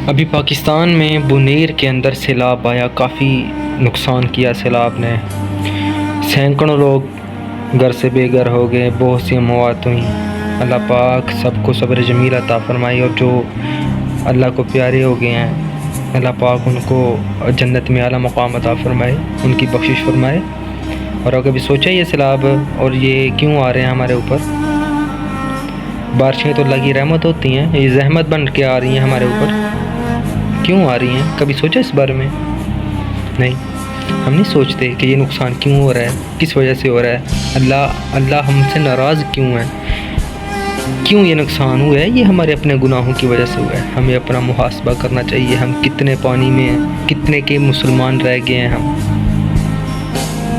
ابھی پاکستان میں بنیر کے اندر سیلاب آیا، کافی نقصان کیا سیلاب نے، سینکڑوں لوگ گھر سے بے گھر ہو گئے، بہت سی اموات ہوئیں۔ اللہ پاک سب کو صبر جمیل عطا فرمائے، اور جو اللہ کو پیارے ہو گئے ہیں اللہ پاک ان کو جنت میں اعلیٰ مقام عطا فرمائے، ان کی بخشش فرمائے۔ اور اگر بھی سوچا یہ سیلاب اور یہ کیوں آ رہے ہیں ہمارے اوپر، بارشیں تو اللہ کی رحمت ہوتی ہیں، یہ زحمت بن کے آ رہی ہیں ہمارے اوپر، کیوں آ رہی ہیں؟ کبھی سوچا اس بارے میں؟ نہیں، ہم نہیں سوچتے کہ یہ نقصان کیوں ہو رہا ہے، کس وجہ سے ہو رہا ہے، اللہ ہم سے ناراض کیوں ہے، کیوں یہ نقصان ہوا ہے؟ یہ ہمارے اپنے گناہوں کی وجہ سے ہوا ہے۔ ہمیں اپنا محاسبہ کرنا چاہیے، ہم کتنے پانی میں ہیں، کتنے کے مسلمان رہ گئے ہیں ہم۔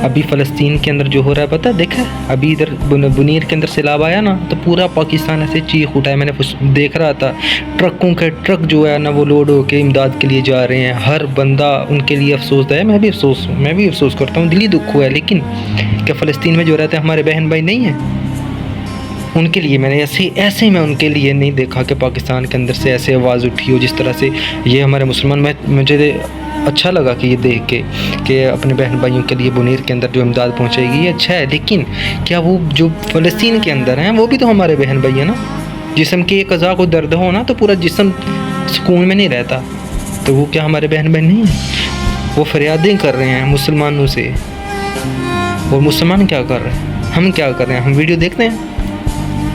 ابھی فلسطین کے اندر جو ہو رہا ہے پتہ دیکھا، ابھی ادھر بنیر کے اندر سیلاب آیا نا تو پورا پاکستان ایسے چیخ اٹھا ہے۔ میں نے دیکھ رہا تھا ٹرکوں کے ٹرک جو ہے نا وہ لوڈ ہو کے امداد کے لیے جا رہے ہیں، ہر بندہ ان کے لیے افسوس ہے۔ میں بھی افسوس کرتا ہوں، دلی دکھ ہوا ہے، لیکن کیا فلسطین میں جو رہتے ہیں ہمارے بہن بھائی نہیں ہیں؟ ان کے لیے میں نے ایسے میں ان کے لیے نہیں دیکھا کہ پاکستان کے اندر سے ایسے آواز اٹھی ہو جس طرح سے یہ ہمارے مسلمان، مجھے اچھا لگا کہ یہ دیکھ کے کہ اپنے بہن بھائیوں کے لیے بنیر کے اندر جو امداد پہنچے گی، یہ اچھا ہے، لیکن کیا وہ جو فلسطین کے اندر ہیں وہ بھی تو ہمارے بہن بھائی ہیں نا؟ جسم کے ایک اعضاء کو درد ہو نا تو پورا جسم سکون میں نہیں رہتا، تو وہ کیا ہمارے بہن بھائی نہیں ہیں؟ وہ فریادیں کر رہے ہیں مسلمانوں سے، اور مسلمان کیا کر رہے ہیں؟ ہم کیا کر رہے ہیں؟ ہم ویڈیو دیکھتے ہیں،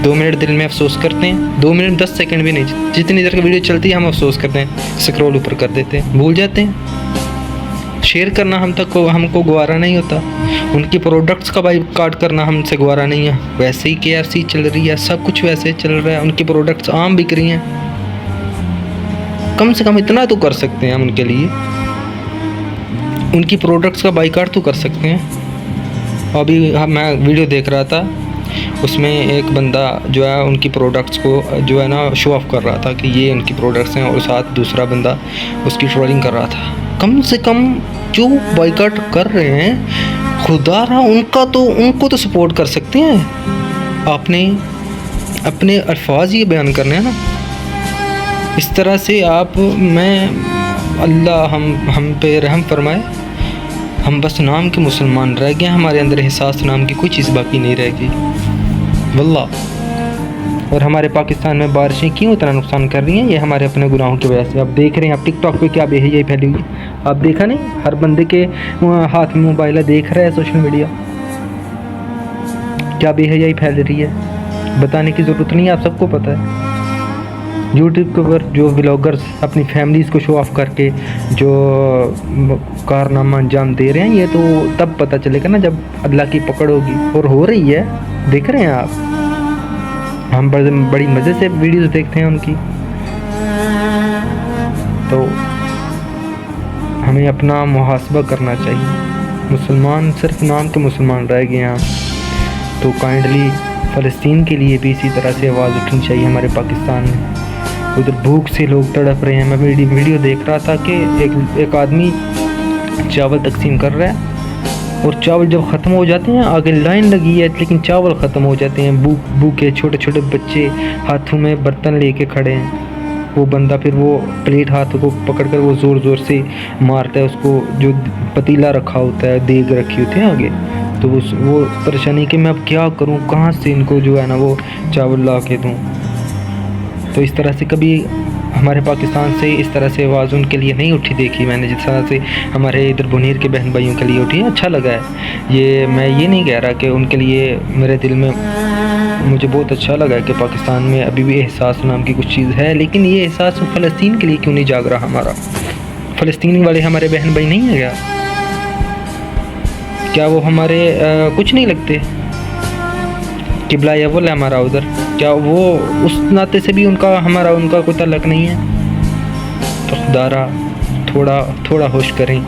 2 منٹ دل میں افسوس کرتے ہیں، 2 منٹ 10 سیکنڈ بھی نہیں، جتنی دیر کی ویڈیو چلتی ہے ہم افسوس کرتے ہیں، سکرول اوپر کر دیتے ہیں، بھول جاتے ہیں۔ شیئر کرنا ہم کو گوارا نہیں ہوتا، ان کی پروڈکٹس کا بائیکاٹ کرنا ہم سے گوارا نہیں ہے۔ ویسے ہی KFC چل رہی ہے، سب کچھ ویسے چل رہا ہے، ان کی پروڈکٹس عام بک رہی ہیں، کم سے کم اتنا تو کر سکتے ہیں ہم ان کے لیے، ان کی پروڈکٹس کا بائیکاٹ تو کر سکتے ہیں۔ ابھی میں ویڈیو دیکھ رہا تھا، اس میں ایک بندہ جو ہے ان کی پروڈکٹس کو جو ہے نا شو آف کر رہا تھا کہ یہ ان کی پروڈکٹس ہیں، اور ساتھ دوسرا بندہ اس کی ٹرولنگ کر رہا تھا۔ کم سے کم جو بائیکاٹ کر رہے ہیں خدا رہا ان کو تو سپورٹ کر سکتے ہیں، آپ نے اپنے الفاظ یہ بیان کرنے ہیں نا اس طرح سے اللہ ہم پہ رحم فرمائے، ہم بس نام کے مسلمان رہ گئے، ہمارے اندر احساس نام کی کوئی چیز باقی نہیں رہ گئی واللہ۔ اور ہمارے پاکستان میں بارشیں کیوں اتنا نقصان کر رہی ہیں؟ یہ ہمارے اپنے گناہوں کی وجہ سے۔ آپ دیکھ رہے ہیں، آپ ٹک ٹاک پہ کیا بے حیائی پھیلی ہوئی، آپ دیکھا نہیں؟ ہر بندے کے ہاتھ میں موبائل ہے، دیکھ رہا ہے سوشل میڈیا، کیا بے حیائی پھیل رہی ہے، بتانے کی ضرورت نہیں ہے، آپ سب کو پتہ ہے۔ یوٹیوب کے اوپر جو ولاگرز اپنی فیملیز کو شو آف کر کے جو کارنامہ انجام دے رہے ہیں، یہ تو تب پتہ چلے گا نا جب اللہ کی پکڑ ہوگی، اور ہو رہی ہے، دیکھ رہے ہیں آپ۔ ہم بڑی مزے سے ویڈیوز دیکھتے ہیں ان کی، تو ہمیں اپنا محاسبہ کرنا چاہیے۔ مسلمان صرف نام کے مسلمان رہ گئے ہیں، تو کائنڈلی فلسطین کے لیے بھی اسی طرح سے آواز اٹھنی چاہیے ہمارے پاکستان میں۔ ادھر بھوک سے لوگ تڑپ رہے ہیں، میں ویڈیو دیکھ رہا تھا کہ ایک آدمی چاول تقسیم کر رہا ہے، اور چاول جب ختم ہو جاتے ہیں، آگے لائن لگی ہے لیکن چاول ختم ہو جاتے ہیں، بھوکے چھوٹے چھوٹے بچے ہاتھوں میں برتن لے کے کھڑے ہیں، وہ بندہ پھر وہ پلیٹ ہاتھ کو پکڑ کر وہ زور زور سے مارتا ہے اس کو، جو پتیلا رکھا ہوتا ہے، دیگ رکھی ہوتی ہے آگے، تو وہ پریشانی کہ میں اب کیا کروں، کہاں سے ان کو جو ہے نا وہ چاول لا کے دوں۔ تو اس طرح سے کبھی ہمارے پاکستان سے اس طرح سے آواز ان کے لیے نہیں اٹھی دیکھی میں نے، جس طرح سے ہمارے ادھر بنیر کے بہن بھائیوں کے لیے اٹھی ہے، اچھا لگا ہے۔ میں یہ نہیں کہہ رہا کہ ان کے لیے، میرے دل میں مجھے بہت اچھا لگا کہ پاکستان میں ابھی بھی احساس نام کی کچھ چیز ہے، لیکن یہ احساس فلسطین کے لیے کیوں نہیں جاگ رہا ہمارا؟ فلسطینی والے ہمارے بہن بھائی نہیں ہیں کیا وہ ہمارے کچھ نہیں لگتے؟ قبلہ اول ہے ہمارا ادھر، کیا وہ اس ناطے سے بھی ان کا کوئی تعلق نہیں ہے؟ تو خدا را تھوڑا ہوش کریں۔